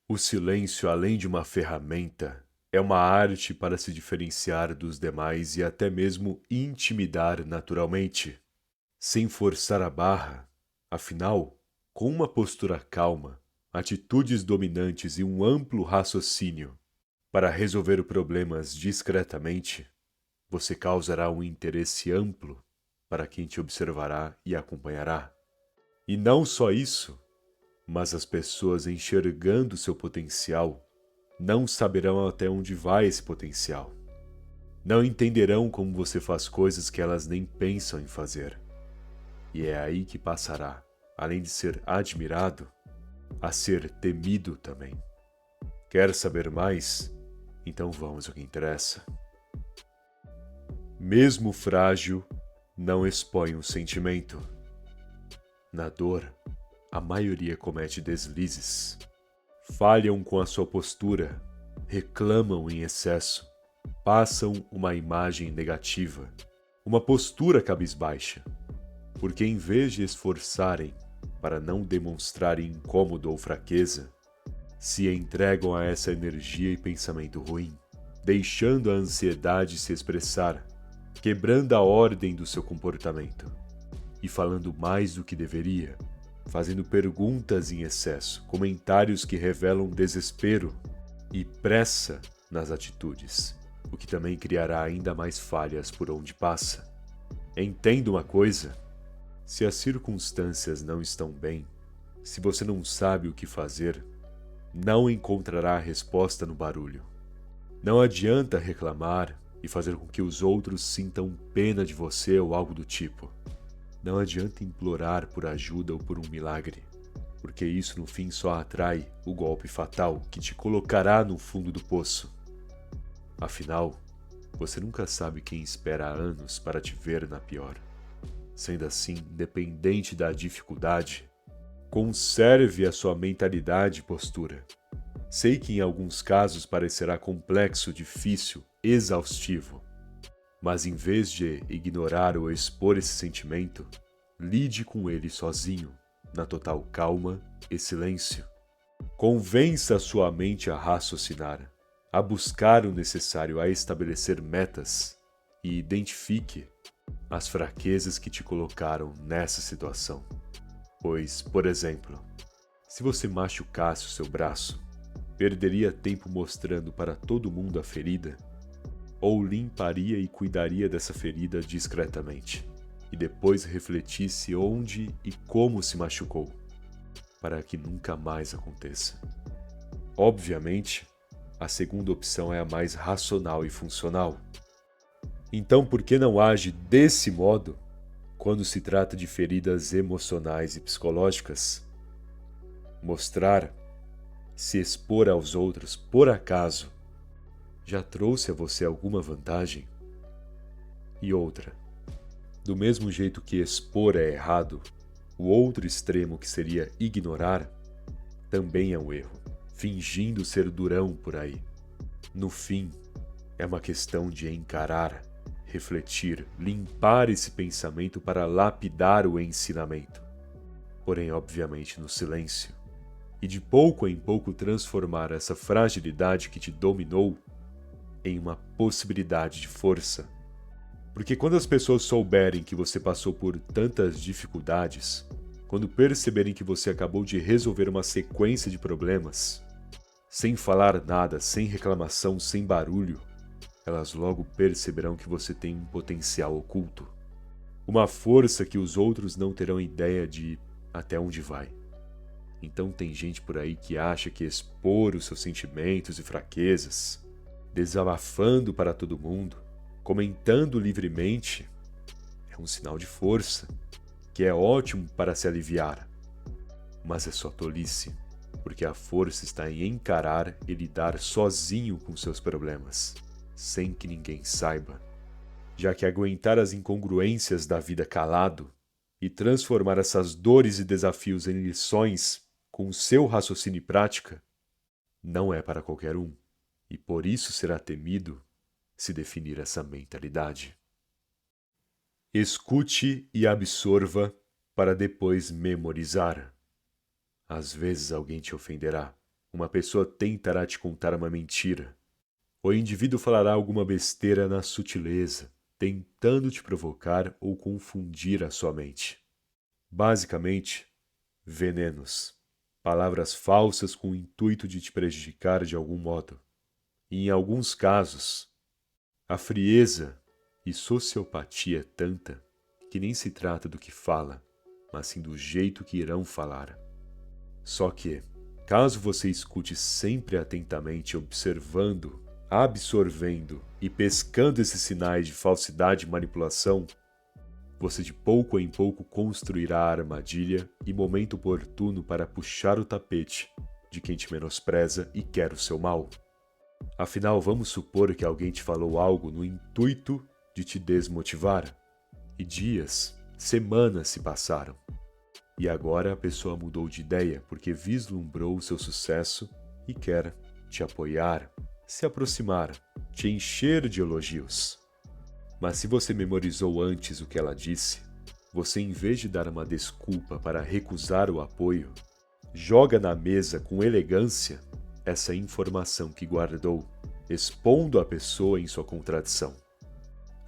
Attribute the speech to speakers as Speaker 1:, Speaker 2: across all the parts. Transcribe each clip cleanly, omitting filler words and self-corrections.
Speaker 1: O silêncio, além de uma ferramenta, é uma arte para se diferenciar dos demais e até mesmo intimidar naturalmente, sem forçar a barra. Afinal, com uma postura calma, atitudes dominantes e um amplo raciocínio para resolver problemas discretamente, você causará um interesse amplo para quem te observará e acompanhará. E não só isso, mas as pessoas enxergando seu potencial não saberão até onde vai esse potencial. Não entenderão como você faz coisas que elas nem pensam em fazer. E é aí que passará, além de ser admirado, a ser temido também. Quer saber mais? Então vamos ao que interessa. Mesmo frágil, não expõe um sentimento. Na dor, a maioria comete deslizes. Falham com a sua postura, reclamam em excesso, passam uma imagem negativa, uma postura cabisbaixa, porque em vez de esforçarem para não demonstrarem incômodo ou fraqueza, se entregam a essa energia e pensamento ruim, deixando a ansiedade se expressar, quebrando a ordem do seu comportamento e falando mais do que deveria, fazendo perguntas em excesso, comentários que revelam desespero e pressa nas atitudes, o que também criará ainda mais falhas por onde passa. Entenda uma coisa: se as circunstâncias não estão bem, se você não sabe o que fazer, não encontrará a resposta no barulho. Não adianta reclamar e fazer com que os outros sintam pena de você ou algo do tipo. Não adianta implorar por ajuda ou por um milagre, porque isso no fim só atrai o golpe fatal que te colocará no fundo do poço. Afinal, você nunca sabe quem espera há anos para te ver na pior. Sendo assim, independente da dificuldade, conserve a sua mentalidade e postura. Sei que em alguns casos parecerá complexo, difícil, exaustivo, mas em vez de ignorar ou expor esse sentimento, lide com ele sozinho, na total calma e silêncio. Convença a sua mente a raciocinar, a buscar o necessário, a estabelecer metas e identifique as fraquezas que te colocaram nessa situação. Pois, por exemplo, se você machucasse o seu braço, perderia tempo mostrando para todo mundo a ferida? Ou limparia e cuidaria dessa ferida discretamente, e depois refletisse onde e como se machucou, para que nunca mais aconteça? Obviamente, a segunda opção é a mais racional e funcional. Então, por que não age desse modo quando se trata de feridas emocionais e psicológicas? Mostrar, se expor aos outros, por acaso, já trouxe a você alguma vantagem? E outra, do mesmo jeito que expor é errado, o outro extremo, que seria ignorar, também é um erro, fingindo ser durão por aí. No fim, é uma questão de encarar, refletir, limpar esse pensamento para lapidar o ensinamento. Porém, obviamente, no silêncio. E de pouco em pouco transformar essa fragilidade que te dominou em uma possibilidade de força. Porque quando as pessoas souberem que você passou por tantas dificuldades, quando perceberem que você acabou de resolver uma sequência de problemas, sem falar nada, sem reclamação, sem barulho, elas logo perceberão que você tem um potencial oculto. Uma força que os outros não terão ideia de até onde vai. Então tem gente por aí que acha que expor os seus sentimentos e fraquezas, desabafando para todo mundo, comentando livremente, é um sinal de força, que é ótimo para se aliviar. Mas é só tolice, porque a força está em encarar e lidar sozinho com seus problemas, sem que ninguém saiba. Já que aguentar as incongruências da vida calado e transformar essas dores e desafios em lições com o seu raciocínio e prática, não é para qualquer um, e por isso será temido se definir essa mentalidade. Escute e absorva para depois memorizar. Às vezes alguém te ofenderá, Uma pessoa tentará te contar uma mentira. O indivíduo falará alguma besteira na sutileza, tentando te provocar ou confundir a sua mente. Basicamente, venenos, palavras falsas com o intuito de te prejudicar de algum modo. E em alguns casos, a frieza e sociopatia é tanta que nem se trata do que fala, mas sim do jeito que irão falar. Só que, caso você escute sempre atentamente, observando, absorvendo e pescando esses sinais de falsidade e manipulação, você de pouco em pouco construirá a armadilha e momento oportuno para puxar o tapete de quem te menospreza e quer o seu mal. Afinal, vamos supor que alguém te falou algo no intuito de te desmotivar. E dias, semanas se passaram. E agora a pessoa mudou de ideia porque vislumbrou o seu sucesso e quer te apoiar, se aproximar, te encher de elogios. Mas se você memorizou antes o que ela disse, você, em vez de dar uma desculpa para recusar o apoio, joga na mesa com elegância essa informação que guardou, expondo a pessoa em sua contradição.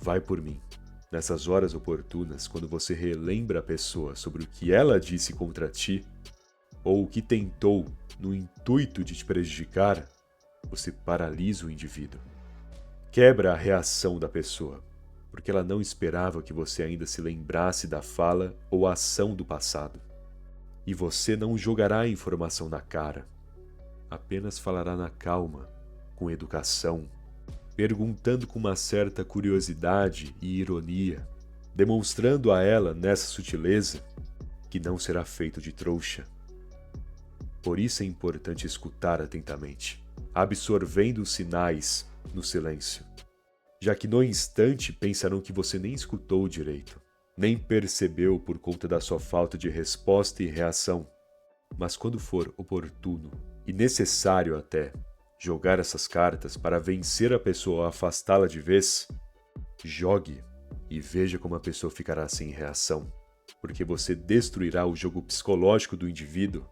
Speaker 1: Vai por mim. Nessas horas oportunas, quando você relembra a pessoa sobre o que ela disse contra ti, ou o que tentou no intuito de te prejudicar, você paralisa o indivíduo. Quebra a reação da pessoa, porque ela não esperava que você ainda se lembrasse da fala ou ação do passado. E você não jogará a informação na cara, apenas falará na calma, com educação, perguntando com uma certa curiosidade e ironia, demonstrando a ela, nessa sutileza, que não será feito de trouxa. Por isso é importante escutar atentamente, absorvendo os sinais no silêncio, já que no instante pensarão que você nem escutou direito, nem percebeu por conta da sua falta de resposta e reação. Mas quando for oportuno e necessário até jogar essas cartas para vencer a pessoa ou afastá-la de vez, jogue e veja como a pessoa ficará sem reação, porque você destruirá o jogo psicológico do indivíduo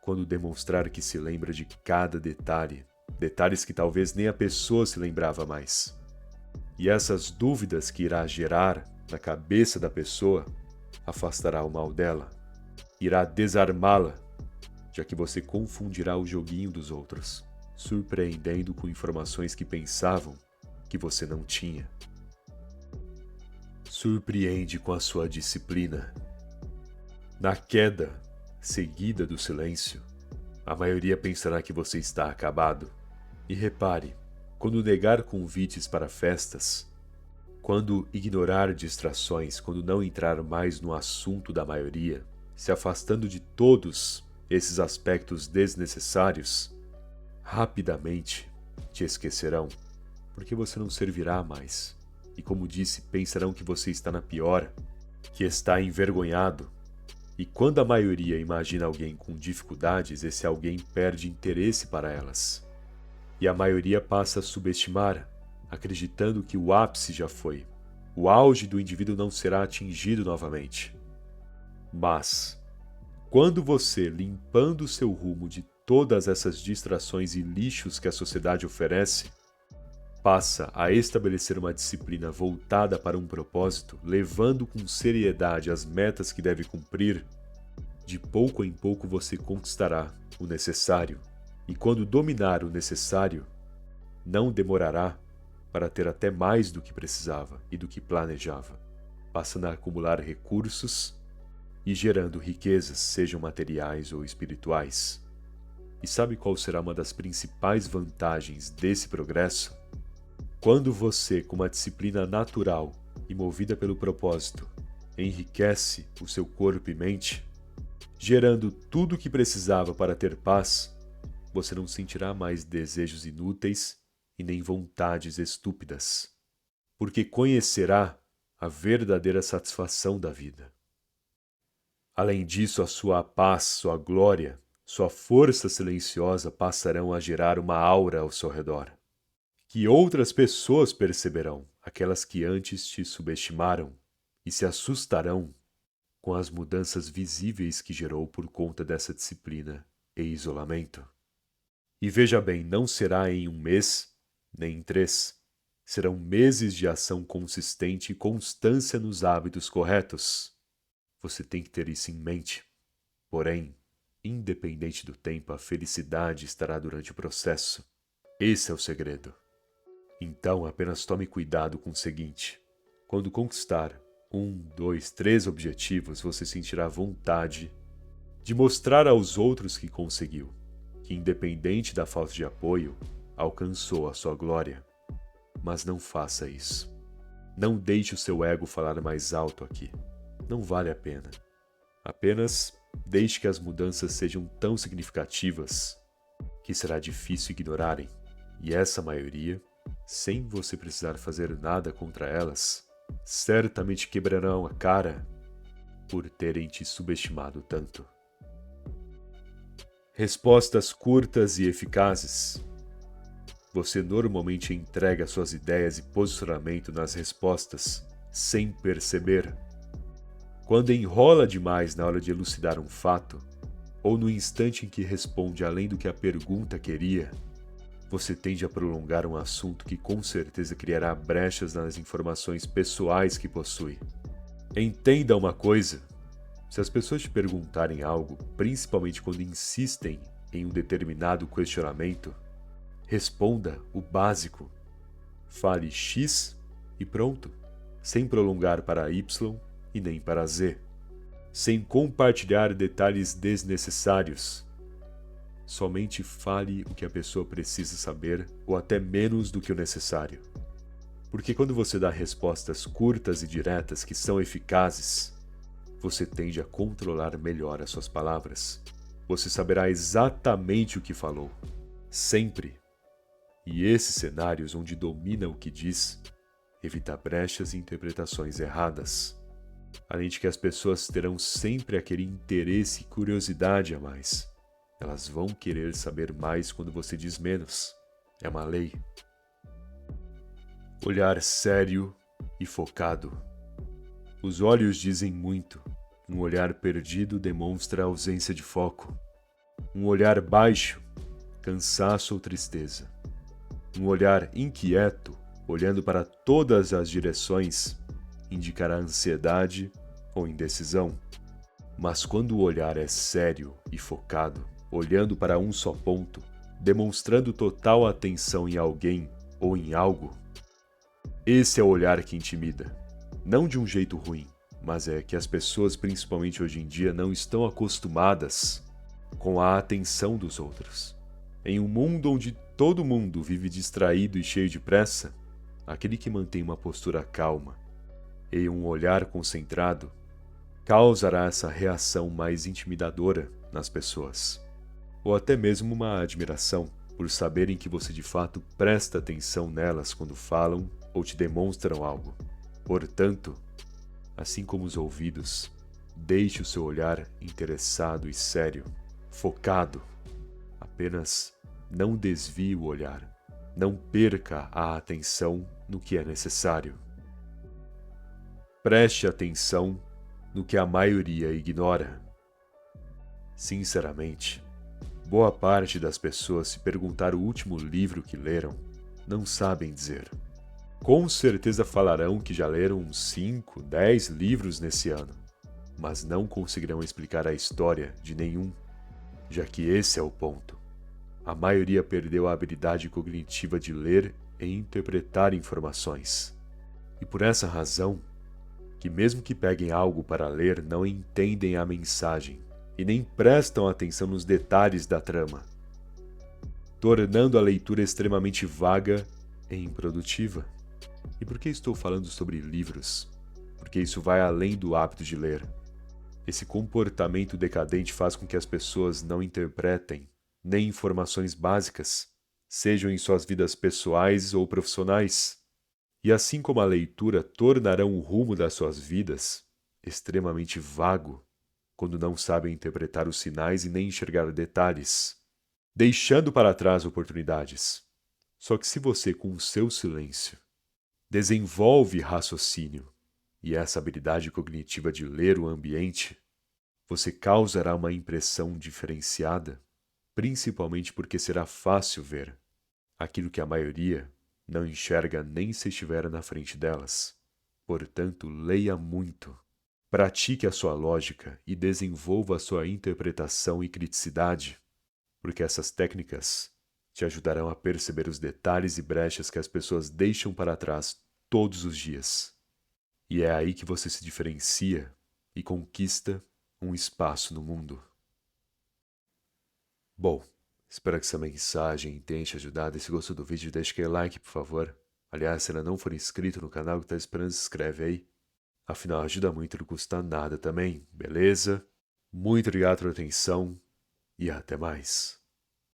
Speaker 1: quando demonstrar que se lembra de cada detalhe, detalhes que talvez nem a pessoa se lembrava mais. E essas dúvidas que irá gerar na cabeça da pessoa afastará o mal dela, irá desarmá-la, já que você confundirá o joguinho dos outros, surpreendendo com informações que pensavam que você não tinha. Surpreende com a sua disciplina. Na queda, seguida do silêncio, a maioria pensará que você está acabado. E repare, quando negar convites para festas, quando ignorar distrações, quando não entrar mais no assunto da maioria, se afastando de todos esses aspectos desnecessários, rapidamente te esquecerão, porque você não servirá mais. E como disse, pensarão que você está na pior, que está envergonhado. E quando a maioria imagina alguém com dificuldades, esse alguém perde interesse para elas. E a maioria passa a subestimar, acreditando que o ápice já foi. O auge do indivíduo não será atingido novamente. Mas, quando você, limpando seu rumo de todas essas distrações e lixos que a sociedade oferece, passa a estabelecer uma disciplina voltada para um propósito, levando com seriedade as metas que deve cumprir, de pouco em pouco você conquistará o necessário. E quando dominar o necessário, não demorará para ter até mais do que precisava e do que planejava, passando a acumular recursos e gerando riquezas, sejam materiais ou espirituais. E sabe qual será uma das principais vantagens desse progresso? Quando você, com uma disciplina natural e movida pelo propósito, enriquece o seu corpo e mente, gerando tudo o que precisava para ter paz, você não sentirá mais desejos inúteis e nem vontades estúpidas, porque conhecerá a verdadeira satisfação da vida. Além disso, a sua paz, sua glória, sua força silenciosa passarão a gerar uma aura ao seu redor, que outras pessoas perceberão, aquelas que antes te subestimaram, e se assustarão com as mudanças visíveis que gerou por conta dessa disciplina e isolamento. E veja bem, não será em um mês, nem em 3. Serão meses de ação consistente e constância nos hábitos corretos. Você tem que ter isso em mente. Porém, independente do tempo, a felicidade estará durante o processo. Esse é o segredo. Então, apenas tome cuidado com o seguinte. Quando conquistar 1, 2, 3 objetivos, você sentirá vontade de mostrar aos outros que conseguiu, que independente da falta de apoio, alcançou a sua glória. Mas não faça isso. Não deixe o seu ego falar mais alto aqui. Não vale a pena. Apenas deixe que as mudanças sejam tão significativas que será difícil ignorarem. E essa maioria, sem você precisar fazer nada contra elas, certamente quebrarão a cara por terem te subestimado tanto. Respostas curtas e eficazes. Você normalmente entrega suas ideias e posicionamento nas respostas, sem perceber. Quando enrola demais na hora de elucidar um fato, ou no instante em que responde além do que a pergunta queria, você tende a prolongar um assunto que com certeza criará brechas nas informações pessoais que possui. Entenda uma coisa: se as pessoas te perguntarem algo, principalmente quando insistem em um determinado questionamento, responda o básico. Fale X e pronto, sem prolongar para Y e nem para Z, sem compartilhar detalhes desnecessários. Somente fale o que a pessoa precisa saber ou até menos do que o necessário. Porque quando você dá respostas curtas e diretas que são eficazes, você tende a controlar melhor as suas palavras. Você saberá exatamente o que falou. Sempre. E esses cenários onde domina o que diz, evita brechas e interpretações erradas. Além de que as pessoas terão sempre aquele interesse e curiosidade a mais. Elas vão querer saber mais quando você diz menos. É uma lei. Olhar sério e focado. Os olhos dizem muito. Um olhar perdido demonstra ausência de foco. Um olhar baixo, cansaço ou tristeza. Um olhar inquieto, olhando para todas as direções, indicará ansiedade ou indecisão. Mas quando o olhar é sério e focado, olhando para um só ponto, demonstrando total atenção em alguém ou em algo, esse é o olhar que intimida. Não de um jeito ruim, mas é que as pessoas, principalmente hoje em dia, não estão acostumadas com a atenção dos outros. Em um mundo onde todo mundo vive distraído e cheio de pressa, aquele que mantém uma postura calma e um olhar concentrado causará essa reação mais intimidadora nas pessoas, ou até mesmo uma admiração por saberem que você de fato presta atenção nelas quando falam ou te demonstram algo. Portanto, assim como os ouvidos, deixe o seu olhar interessado e sério, focado. Apenas não desvie o olhar, não perca a atenção no que é necessário. Preste atenção no que a maioria ignora. Sinceramente, boa parte das pessoas, se perguntar o último livro que leram, não sabem dizer. Com certeza falarão que já leram uns 5, 10 livros nesse ano, mas não conseguirão explicar a história de nenhum, já que esse é o ponto. A maioria perdeu a habilidade cognitiva de ler e interpretar informações. E por essa razão, que mesmo que peguem algo para ler, não entendem a mensagem e nem prestam atenção nos detalhes da trama, tornando a leitura extremamente vaga e improdutiva. E por que estou falando sobre livros? Porque isso vai além do hábito de ler. Esse comportamento decadente faz com que as pessoas não interpretem nem informações básicas, sejam em suas vidas pessoais ou profissionais. E assim como a leitura tornarão o rumo das suas vidas extremamente vago, quando não sabem interpretar os sinais e nem enxergar detalhes, deixando para trás oportunidades. Só que se você, com o seu silêncio, desenvolve raciocínio e essa habilidade cognitiva de ler o ambiente, você causará uma impressão diferenciada principalmente porque será fácil ver aquilo que a maioria não enxerga nem se estiver na frente delas. Portanto, leia muito. Pratique a sua lógica e desenvolva a sua interpretação e criticidade, porque essas técnicas te ajudarão a perceber os detalhes e brechas que as pessoas deixam para trás todos os dias. E é aí que você se diferencia e conquista um espaço no mundo. Bom, espero que essa mensagem tenha te ajudado. E se gostou do vídeo, deixe aquele like, por favor. Aliás, se ainda não for inscrito no canal que está esperando, se inscreve aí. Afinal, ajuda muito, não custa nada também, beleza? Muito obrigado pela atenção e até mais.